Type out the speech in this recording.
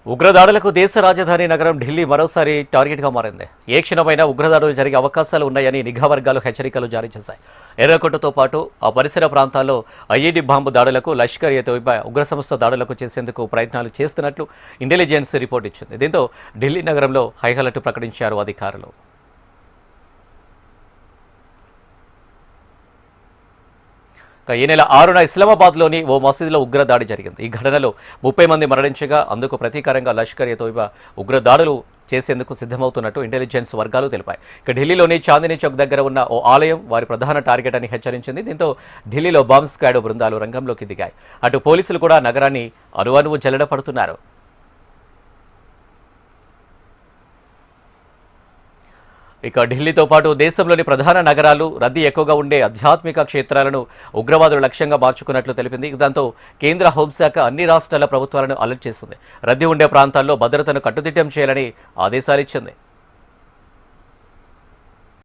ఉగ్రదాడులకు దేశ రాజధాని నగరం ఢిల్లీ మరోసారి టార్గెట్గా మారింది. ఏ క్షణమైనా ఉగ్రదాడులు జరిగే అవకాశాలు ఉన్నాయని నిఘా వర్గాలు హెచ్చరికలు జారీ చేశాయి. ఎర్రకోటతో పాటు ఆ పరిసర ప్రాంతాల్లో ఐఈడీ బాంబు దాడులకు, లష్కర్ ఏ తోయిబా ఉగ్ర సంస్థ దాడులకు చేసేందుకు ప్రయత్నాలు చేస్తున్నట్లు ఇంటెలిజెన్స్ రిపోర్ట్ ఇచ్చింది. దీంతో ఢిల్లీ నగరంలో హై అలర్ట్ ప్రకటించారు అధికారులు. ఈ నెల 6న ఇస్లామాబాద్లోని ఓ మసీదులో ఉగ్రదాడి జరిగింది. ఈ ఘటనలో 30 మంది మరణించగా అందుకు ప్రతీకారంగా లష్కర్ ఏ తోయిబా ఉగ్రదాడులు చేసేందుకు సిద్ధమవుతున్నట్టు ఇంటెలిజెన్స్ వర్గాలు తెలిపాయి. ఇక ఢిల్లీలోని చాందినీ చౌక్ దగ్గర ఉన్న ఓ ఆలయం వారి ప్రధాన టార్గెట్ అని హెచ్చరించింది. దీంతో ఢిల్లీలో బాంబ్ స్క్వాడ్ బృందాలు రంగంలోకి దిగాయి. అటు పోలీసులు కూడా నగరాన్ని అణువణువు జల్లెడపడుతున్నారు. ఇక ఢిల్లీతో పాటు దేశంలోని ప్రధాన నగరాలు, రద్దీ ఎక్కువగా ఉండే ఆధ్యాత్మిక క్షేత్రాలను ఉగ్రవాదులు లక్ష్యంగా మార్చుకున్నట్లు తెలిపింది. దాంతో కేంద్ర హోంశాఖ అన్ని రాష్ట్రాల ప్రభుత్వాలను అలర్ట్ చేసింది. రద్దీ ఉండే ప్రాంతాల్లో భద్రతను కట్టుదిట్టం చేయాలని ఆదేశాలిచ్చింది.